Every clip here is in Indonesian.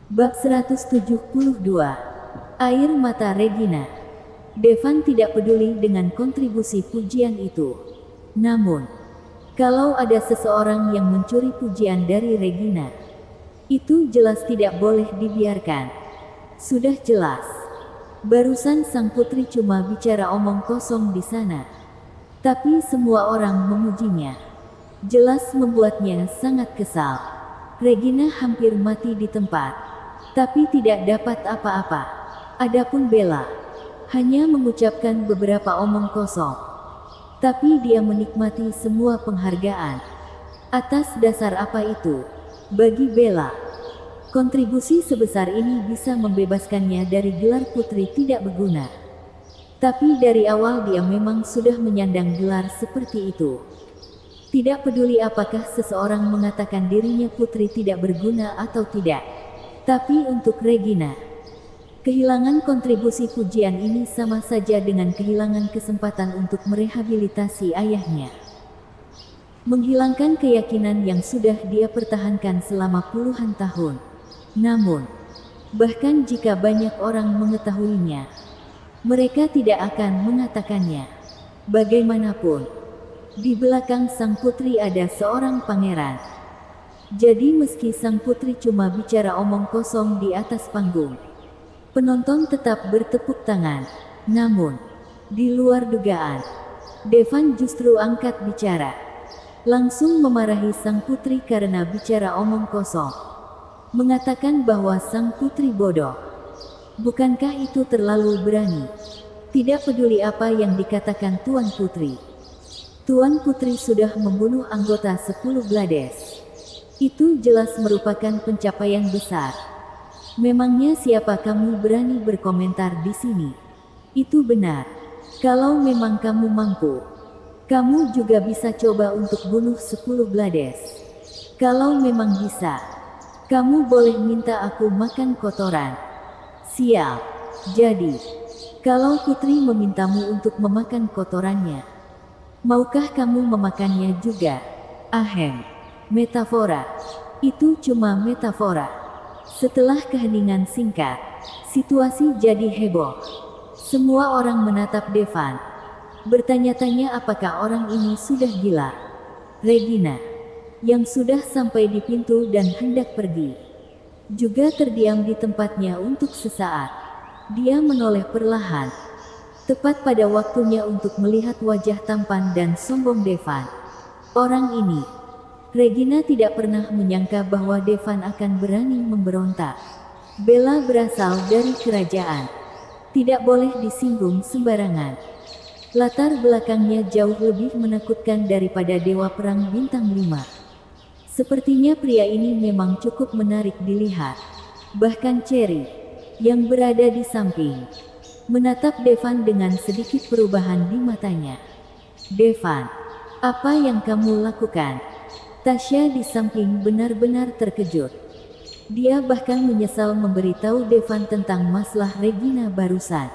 Bab 172. Air mata Regina. Devan tidak peduli dengan kontribusi pujian itu. Namun, kalau ada seseorang yang mencuri pujian dari Regina, itu jelas tidak boleh dibiarkan. Sudah jelas. Barusan sang putri cuma bicara omong kosong di sana. Tapi semua orang memujinya. Jelas membuatnya sangat kesal. Regina hampir mati di tempat. Tapi tidak dapat apa-apa. Adapun Bella hanya mengucapkan beberapa omong kosong. Tapi dia menikmati semua penghargaan. Atas dasar apa itu? Bagi Bella, kontribusi sebesar ini bisa membebaskannya dari gelar putri tidak berguna. Tapi dari awal dia memang sudah menyandang gelar seperti itu. Tidak peduli apakah seseorang mengatakan dirinya putri tidak berguna atau tidak. Tapi untuk Regina, kehilangan kontribusi pujian ini sama saja dengan kehilangan kesempatan untuk merehabilitasi ayahnya. Menghilangkan keyakinan yang sudah dia pertahankan selama puluhan tahun. Namun, bahkan jika banyak orang mengetahuinya, mereka tidak akan mengatakannya. Bagaimanapun, di belakang sang putri ada seorang pangeran. Jadi meski sang putri cuma bicara omong kosong di atas panggung, penonton tetap bertepuk tangan. Namun, di luar dugaan, Devan justru angkat bicara. Langsung memarahi sang putri karena bicara omong kosong. Mengatakan bahwa sang putri bodoh. Bukankah itu terlalu berani? Tidak peduli apa yang dikatakan Tuan Putri. Tuan Putri sudah membunuh anggota 10 Blades. Itu jelas merupakan pencapaian besar. Memangnya siapa kamu berani berkomentar di sini? Itu benar. Kalau memang kamu mampu, kamu juga bisa coba untuk bunuh 10 Blades. Kalau memang bisa, kamu boleh minta aku makan kotoran. Sial. Jadi, kalau putri memintamu untuk memakan kotorannya, maukah kamu memakannya juga? Ahem. Metafora. Itu cuma metafora. Setelah keheningan singkat, situasi jadi heboh. Semua orang menatap Devan, bertanya-tanya apakah orang ini sudah gila. Regina, yang sudah sampai di pintu dan hendak pergi, juga terdiam di tempatnya untuk sesaat. Dia menoleh perlahan, tepat pada waktunya untuk melihat wajah tampan dan sombong Devan. Orang ini, Regina tidak pernah menyangka bahwa Devan akan berani memberontak. Bella berasal dari kerajaan. Tidak boleh disinggung sembarangan. Latar belakangnya jauh lebih menakutkan daripada Dewa Perang Bintang 5. Sepertinya pria ini memang cukup menarik dilihat. Bahkan Cherry, yang berada di samping, menatap Devan dengan sedikit perubahan di matanya. Devan, apa yang kamu lakukan? Tasya di samping benar-benar terkejut. Dia bahkan menyesal memberitahu Devan tentang masalah Regina barusan.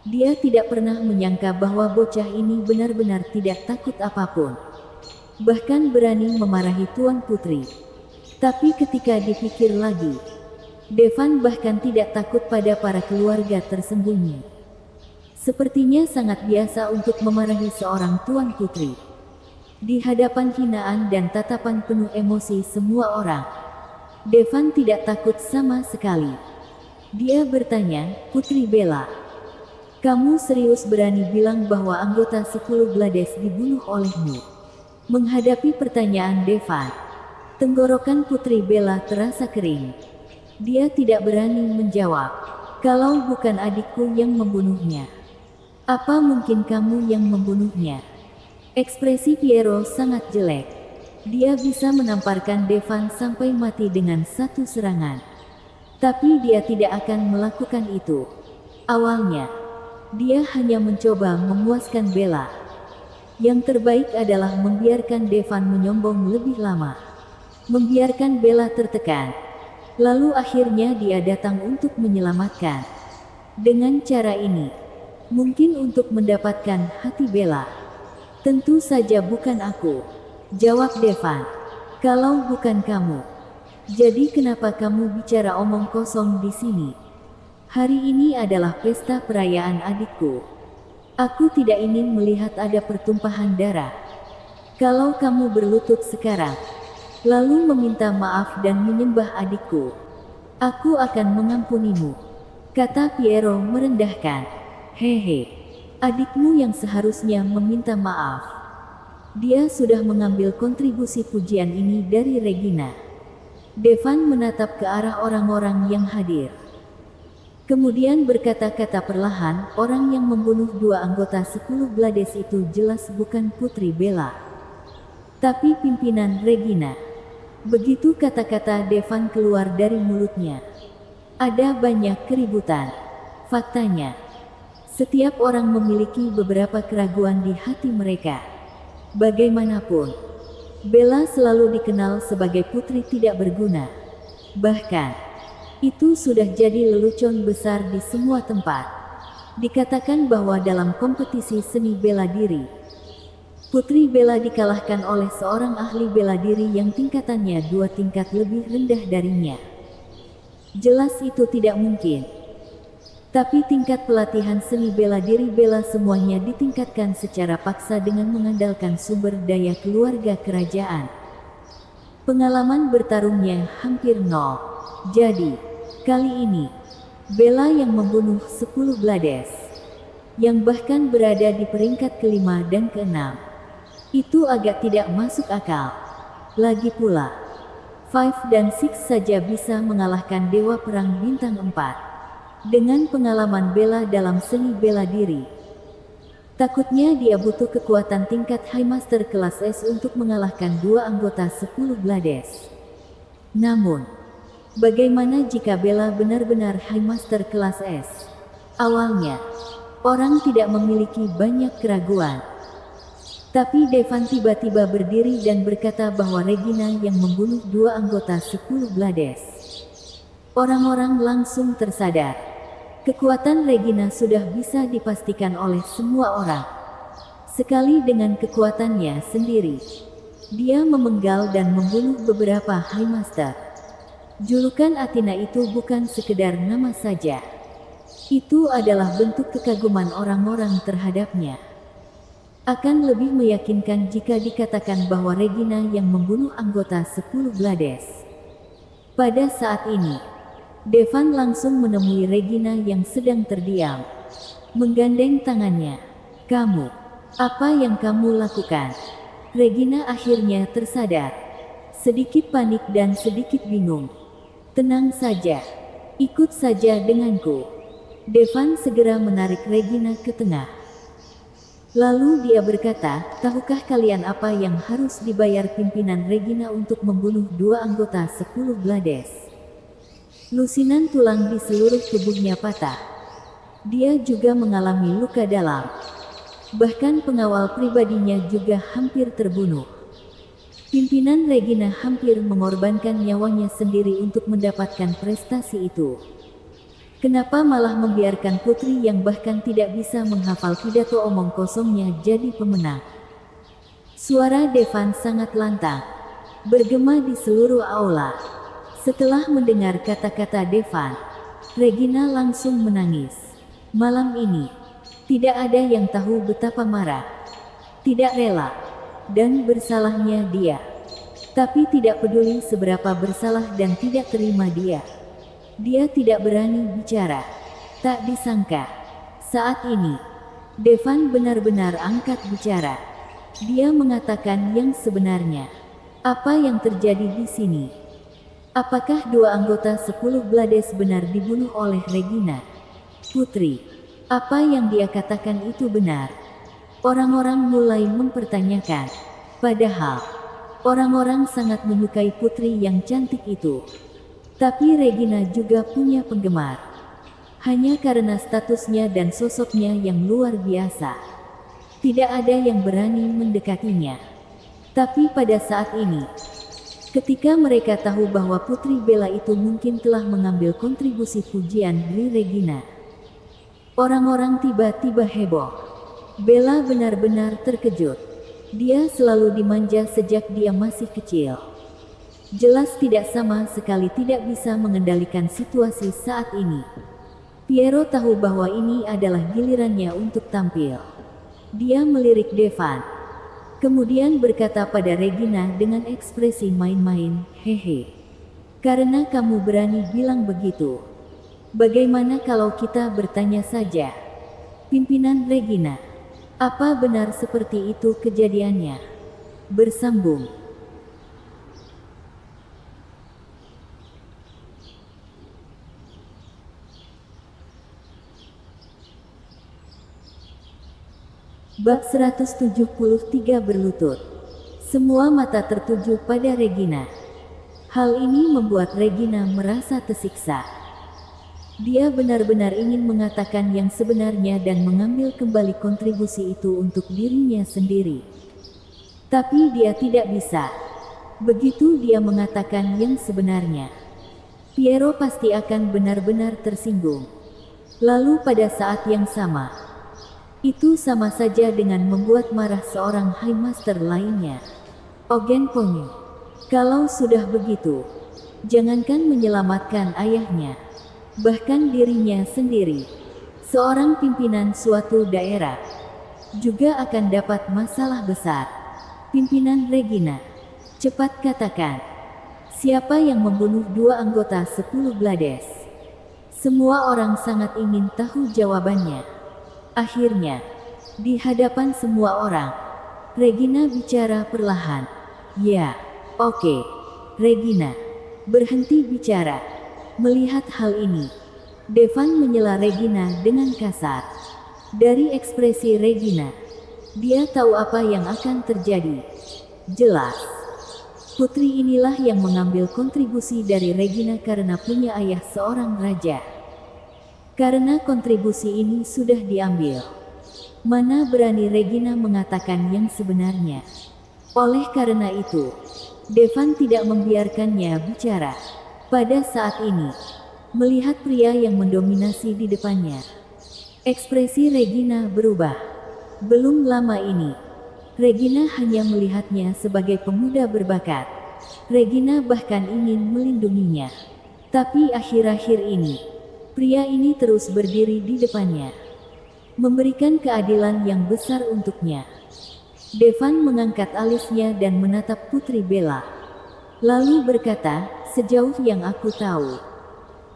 Dia tidak pernah menyangka bahwa bocah ini benar-benar tidak takut apapun. Bahkan berani memarahi Tuan Putri. Tapi ketika dipikir lagi, Devan bahkan tidak takut pada para keluarga tersembunyi. Sepertinya sangat biasa untuk memarahi seorang Tuan Putri. Di hadapan hinaan dan tatapan penuh emosi semua orang, Devan tidak takut sama sekali. Dia bertanya, Putri Bella, kamu serius berani bilang bahwa anggota 10 Blades dibunuh olehmu? Menghadapi pertanyaan Devan, tenggorokan Putri Bella terasa kering. Dia tidak berani menjawab, kalau bukan adikku yang membunuhnya. Apa mungkin kamu yang membunuhnya? Ekspresi Piero sangat jelek. Dia bisa menamparkan Devan sampai mati dengan satu serangan. Tapi dia tidak akan melakukan itu. Awalnya, dia hanya mencoba memuaskan Bella. Yang terbaik adalah membiarkan Devan menyombong lebih lama. Membiarkan Bella tertekan. Lalu akhirnya dia datang untuk menyelamatkan. Dengan cara ini, mungkin untuk mendapatkan hati Bella. Tentu saja bukan aku, jawab Devan. Kalau bukan kamu, Jadi kenapa kamu bicara omong kosong di sini? Hari ini adalah pesta perayaan adikku. Aku tidak ingin melihat ada pertumpahan darah. Kalau kamu berlutut sekarang, lalu meminta maaf dan menyembah adikku, aku akan mengampunimu, kata Piero merendahkan. Hehe, adikmu yang seharusnya meminta maaf. Dia sudah mengambil kontribusi pujian ini dari Regina. Devan menatap ke arah orang-orang yang hadir. Kemudian berkata-kata perlahan, orang yang membunuh 2 anggota 10 Blades itu jelas bukan Putri Bella, tapi pimpinan Regina. Begitu kata-kata Devan keluar dari mulutnya, ada banyak keributan. Faktanya, setiap orang memiliki beberapa keraguan di hati mereka. Bagaimanapun, Bella selalu dikenal sebagai putri tidak berguna. Bahkan, itu sudah jadi lelucon besar di semua tempat. Dikatakan bahwa dalam kompetisi seni bela diri, Putri Bella dikalahkan oleh seorang ahli bela diri yang tingkatannya 2 tingkat lebih rendah darinya. Jelas itu tidak mungkin. Tapi tingkat pelatihan seni bela diri Bella semuanya ditingkatkan secara paksa dengan mengandalkan sumber daya keluarga kerajaan. Pengalaman bertarungnya hampir nol. Jadi, kali ini, Bella yang membunuh 10 Blades, yang bahkan berada di peringkat kelima dan keenam, itu agak tidak masuk akal. Lagi pula, Five dan Six saja bisa mengalahkan Dewa Perang Bintang 4. Dengan pengalaman Bella dalam seni bela diri, takutnya dia butuh kekuatan tingkat High Master kelas S untuk mengalahkan 2 anggota 10 Blades. Namun, bagaimana jika Bella benar-benar High Master kelas S? Awalnya, orang tidak memiliki banyak keraguan. Tapi Devan tiba-tiba berdiri dan berkata bahwa Regina yang membunuh 2 anggota 10 Blades. Orang-orang langsung tersadar. Kekuatan Regina sudah bisa dipastikan oleh semua orang. Sekali dengan kekuatannya sendiri, dia memenggal dan membunuh beberapa High Master. Julukan Athena itu bukan sekedar nama saja. Itu adalah bentuk kekaguman orang-orang terhadapnya. Akan lebih meyakinkan jika dikatakan bahwa Regina yang membunuh anggota 10 Blades. Pada saat ini, Devan langsung menemui Regina yang sedang terdiam. Menggandeng tangannya. Kamu, apa yang kamu lakukan? Regina akhirnya tersadar. Sedikit panik dan sedikit bingung. Tenang saja. Ikut saja denganku. Devan segera menarik Regina ke tengah. Lalu dia berkata, tahukah kalian apa yang harus dibayar pimpinan Regina untuk membunuh 2 anggota 10 Blades? Lusinan tulang di seluruh tubuhnya patah. Dia juga mengalami luka dalam. Bahkan pengawal pribadinya juga hampir terbunuh. Pimpinan Regina hampir mengorbankan nyawanya sendiri untuk mendapatkan prestasi itu. Kenapa malah membiarkan putri yang bahkan tidak bisa menghafal pidato omong kosongnya jadi pemenang? Suara Devan sangat lantang, bergema di seluruh aula. Setelah mendengar kata-kata Devan, Regina langsung menangis. Malam ini, tidak ada yang tahu betapa marah, tidak rela, dan bersalahnya dia. Tapi tidak peduli seberapa bersalah dan tidak terima dia. Dia tidak berani bicara. Tak disangka, saat ini, Devan benar-benar angkat bicara. Dia mengatakan yang sebenarnya. Apa yang terjadi di sini? Apakah 2 anggota 10 Blades benar dibunuh oleh Regina? Putri, apa yang dia katakan itu benar? Orang-orang mulai mempertanyakan. Padahal, orang-orang sangat menyukai putri yang cantik itu. Tapi Regina juga punya penggemar. Hanya karena statusnya dan sosoknya yang luar biasa, tidak ada yang berani mendekatinya. Tapi pada saat ini, ketika mereka tahu bahwa Putri Bella itu mungkin telah mengambil kontribusi pujian dari Regina, orang-orang tiba-tiba heboh. Bella benar-benar terkejut. Dia selalu dimanja sejak dia masih kecil. Jelas tidak sama sekali tidak bisa mengendalikan situasi saat ini. Piero tahu bahwa ini adalah gilirannya untuk tampil. Dia melirik Devan. Kemudian berkata pada Regina dengan ekspresi main-main, "Hehe. Karena kamu berani bilang begitu. Bagaimana kalau kita bertanya saja?" Pimpinan Regina, apa benar seperti itu kejadiannya? Bersambung. Bab 173 berlutut. Semua mata tertuju pada Regina. Hal ini membuat Regina merasa tersiksa. Dia benar-benar ingin mengatakan yang sebenarnya dan mengambil kembali kontribusi itu untuk dirinya sendiri. Tapi dia tidak bisa. Begitu dia mengatakan yang sebenarnya, Piero pasti akan benar-benar tersinggung. Lalu pada saat yang sama, itu sama saja dengan membuat marah seorang High Master lainnya. Ogen Ponyo. Kalau sudah begitu, jangankan menyelamatkan ayahnya, bahkan dirinya sendiri, seorang pimpinan suatu daerah, juga akan dapat masalah besar. Pimpinan Regina, cepat katakan, siapa yang membunuh 2 anggota 10 Blades? Semua orang sangat ingin tahu jawabannya. Akhirnya, di hadapan semua orang, Regina bicara perlahan. "Ya, oke. Regina, berhenti bicara." Melihat hal ini, Devan menyela Regina dengan kasar. Dari ekspresi Regina, dia tahu apa yang akan terjadi. Jelas, putri inilah yang mengambil kontribusi dari Regina karena punya ayah seorang raja. Karena kontribusi ini sudah diambil, mana berani Regina mengatakan yang sebenarnya. Oleh karena itu, Devan tidak membiarkannya bicara. Pada saat ini, melihat pria yang mendominasi di depannya, ekspresi Regina berubah. Belum lama ini, Regina hanya melihatnya sebagai pemuda berbakat. Regina bahkan ingin melindunginya. Tapi akhir-akhir ini, pria ini terus berdiri di depannya, memberikan keadilan yang besar untuknya. Devan mengangkat alisnya dan menatap Putri Bella. Lalu berkata, "Sejauh yang aku tahu,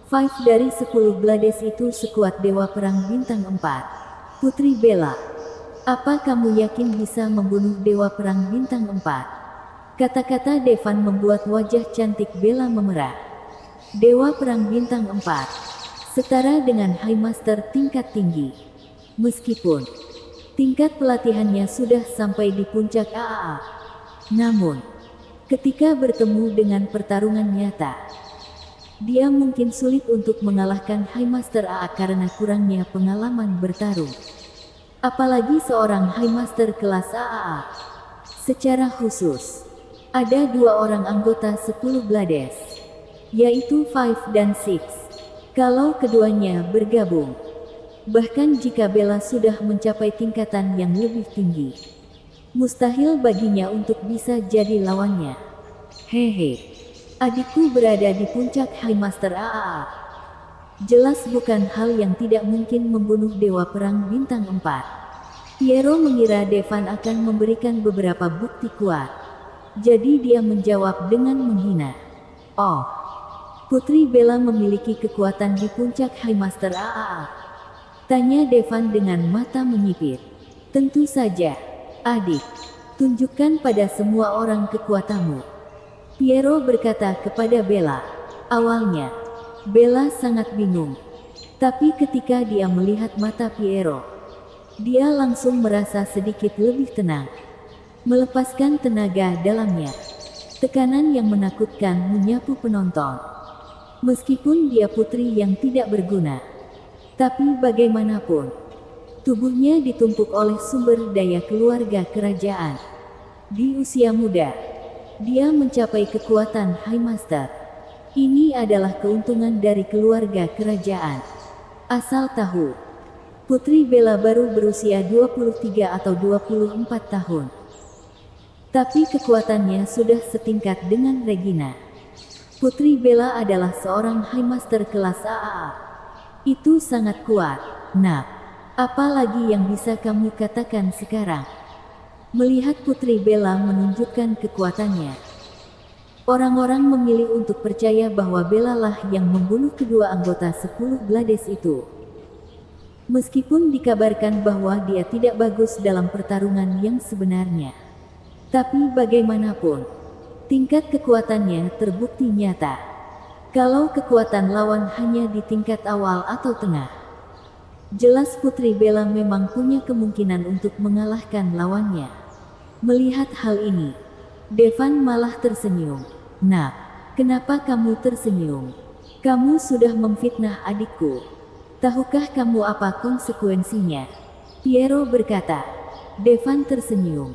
5 dari 10 Blades itu sekuat Dewa Perang Bintang 4. Putri Bella, apa kamu yakin bisa membunuh Dewa Perang Bintang 4? Kata-kata Devan membuat wajah cantik Bella memerah. Dewa Perang Bintang 4. Setara dengan High Master tingkat tinggi. Meskipun tingkat pelatihannya sudah sampai di puncak AAA. Namun, ketika bertemu dengan pertarungan nyata, dia mungkin sulit untuk mengalahkan High Master AA karena kurangnya pengalaman bertarung. Apalagi seorang High Master kelas AAA. Secara khusus, ada 2 orang anggota 10 Blades, yaitu 5 dan 6. Kalau keduanya bergabung, bahkan jika Bella sudah mencapai tingkatan yang lebih tinggi, mustahil baginya untuk bisa jadi lawannya. Hehe, adikku berada di puncak High Master AAA. Jelas bukan hal yang tidak mungkin membunuh Dewa Perang Bintang 4. Piero mengira Devan akan memberikan beberapa bukti kuat. Jadi dia menjawab dengan menghina. "Oh, Putri Bella memiliki kekuatan di puncak High Master AAA?" tanya Devan dengan mata menyipit. "Tentu saja, adik. Tunjukkan pada semua orang kekuatanmu." Piero berkata kepada Bella. Awalnya, Bella sangat bingung. Tapi ketika dia melihat mata Piero, dia langsung merasa sedikit lebih tenang. Melepaskan tenaga dalamnya. Tekanan yang menakutkan menyapu penonton. Meskipun dia putri yang tidak berguna, tapi bagaimanapun, tubuhnya ditumpuk oleh sumber daya keluarga kerajaan. Di usia muda, dia mencapai kekuatan High Master. Ini adalah keuntungan dari keluarga kerajaan. Asal tahu, Putri Bella baru berusia 23 atau 24 tahun. Tapi kekuatannya sudah setingkat dengan Regina. Putri Bella adalah seorang High Master kelas AAA. Itu sangat kuat, nak. Apalagi yang bisa kamu katakan sekarang? Melihat Putri Bella menunjukkan kekuatannya, orang-orang memilih untuk percaya bahwa Bella lah yang membunuh kedua anggota 10 Blades itu. Meskipun dikabarkan bahwa dia tidak bagus dalam pertarungan yang sebenarnya. Tapi bagaimanapun, tingkat kekuatannya terbukti nyata. Kalau kekuatan lawan hanya di tingkat awal atau tengah, jelas Putri Bella memang punya kemungkinan untuk mengalahkan lawannya. Melihat hal ini, Devan malah tersenyum. Nak, kenapa kamu tersenyum? Kamu sudah memfitnah adikku. Tahukah kamu apa konsekuensinya? Piero berkata. Devan tersenyum.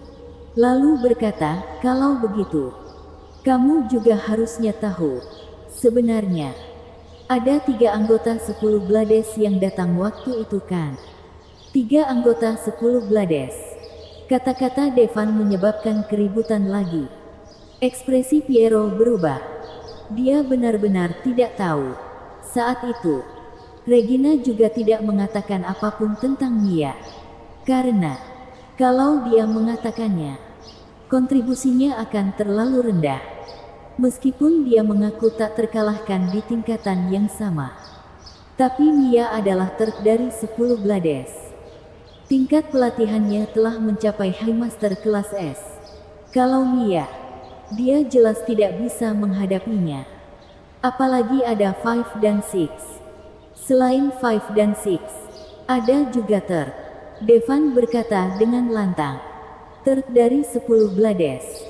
Lalu berkata, kalau begitu, kamu juga harusnya tahu. Sebenarnya, ada 3 anggota 10 Blades yang datang waktu itu kan? 3 anggota 10 Blades. Kata-kata Devan menyebabkan keributan lagi. Ekspresi Piero berubah. Dia benar-benar tidak tahu. Saat itu, Regina juga tidak mengatakan apapun tentang Mia. Karena, kalau dia mengatakannya, kontribusinya akan terlalu rendah. Meskipun dia mengaku tak terkalahkan di tingkatan yang sama. Tapi Mia adalah dari 10 Blades. Tingkat pelatihannya telah mencapai High Master kelas S. Kalau Mia, dia jelas tidak bisa menghadapinya. Apalagi ada 5 dan 6. Selain 5 dan 6, ada juga Third. Devan berkata dengan lantang. Third dari 10 Blades.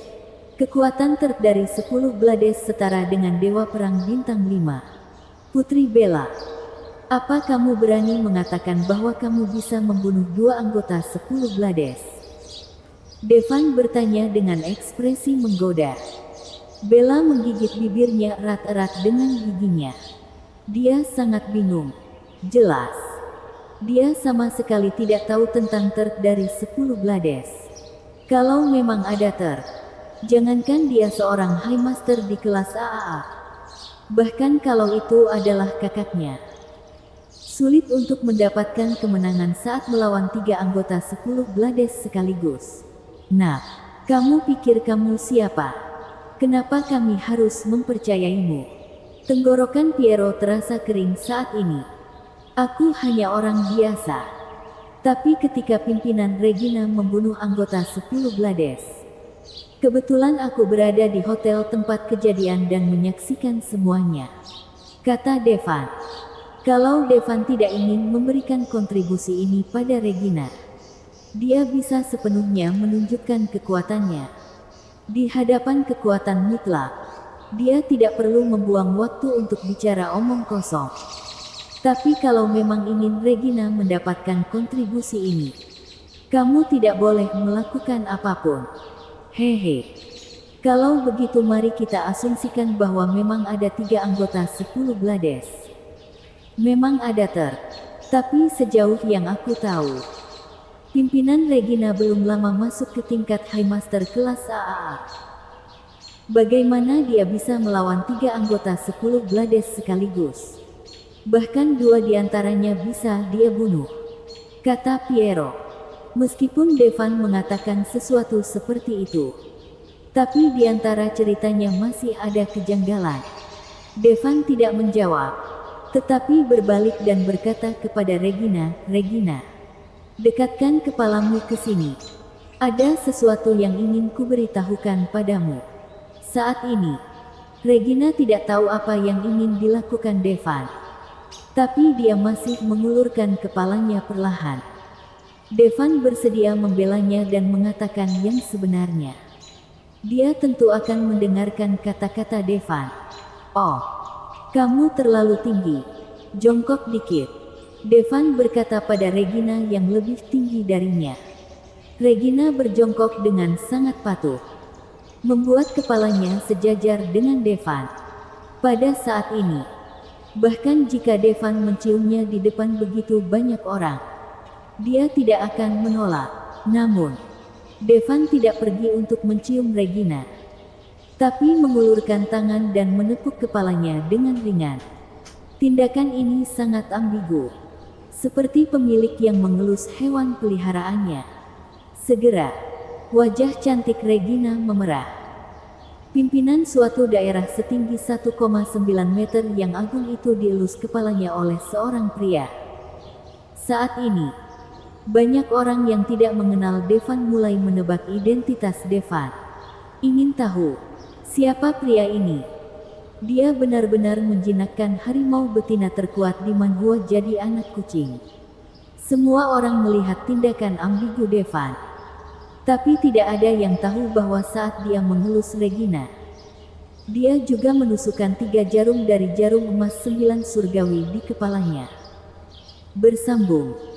Kekuatan Third dari 10 Blades setara dengan Dewa Perang Bintang 5. Putri Bella, apa kamu berani mengatakan bahwa kamu bisa membunuh 2 anggota 10 Blades? Devan bertanya dengan ekspresi menggoda. Bella menggigit bibirnya erat-erat dengan giginya. Dia sangat bingung. Jelas, dia sama sekali tidak tahu tentang Third dari 10 Blades. Kalau memang ada Third, jangankan dia seorang High Master di kelas AAA. Bahkan kalau itu adalah kakaknya, sulit untuk mendapatkan kemenangan saat melawan 3 anggota 10 Blades sekaligus. Nah, kamu pikir kamu siapa? Kenapa kami harus mempercayaimu? Tenggorokan Piero terasa kering saat ini. Aku hanya orang biasa. Tapi ketika pimpinan Regina membunuh anggota 10 Blades, kebetulan aku berada di hotel tempat kejadian dan menyaksikan semuanya, kata Devan. Kalau Devan tidak ingin memberikan kontribusi ini pada Regina, dia bisa sepenuhnya menunjukkan kekuatannya. Di hadapan kekuatan mutlak, dia tidak perlu membuang waktu untuk bicara omong kosong. Tapi kalau memang ingin Regina mendapatkan kontribusi ini, kamu tidak boleh melakukan apapun. Hehe. Kalau begitu mari kita asumsikan bahwa memang ada 3 anggota 10 Blades. Memang ada Third, tapi sejauh yang aku tahu, pimpinan Regina belum lama masuk ke tingkat High Master kelas AAA. Bagaimana dia bisa melawan 3 anggota 10 Blades sekaligus? Bahkan 2 diantaranya bisa dia bunuh, kata Piero. Meskipun Devan mengatakan sesuatu seperti itu, tapi di antara ceritanya masih ada kejanggalan. Devan tidak menjawab, tetapi berbalik dan berkata kepada Regina, Regina, dekatkan kepalamu ke sini. Ada sesuatu yang ingin kuberitahukan padamu. Saat ini, Regina tidak tahu apa yang ingin dilakukan Devan. Tapi dia masih mengulurkan kepalanya perlahan. Devan bersedia membelanya dan mengatakan yang sebenarnya. Dia tentu akan mendengarkan kata-kata Devan. Oh, kamu terlalu tinggi. Jongkok dikit. Devan berkata pada Regina yang lebih tinggi darinya. Regina berjongkok dengan sangat patuh, membuat kepalanya sejajar dengan Devan. Pada saat ini, bahkan jika Devan menciumnya di depan begitu banyak orang, dia tidak akan menolak. Namun, Devan tidak pergi untuk mencium Regina. tapi mengulurkan tangan dan menepuk kepalanya dengan ringan. Tindakan ini sangat ambigu, seperti pemilik yang mengelus hewan peliharaannya. Segera, wajah cantik Regina memerah. Pimpinan suatu daerah setinggi 1,9 meter yang agung itu dielus kepalanya oleh seorang pria. Saat ini, banyak orang yang tidak mengenal Devan mulai menebak identitas Devan. Ingin tahu, siapa pria ini? Dia benar-benar menjinakkan harimau betina terkuat di Manhua jadi anak kucing. Semua orang melihat tindakan ambigu Devan. Tapi tidak ada yang tahu bahwa saat dia mengelus Regina, dia juga menusukkan 3 jarum dari jarum emas 9 surgawi di kepalanya. Bersambung.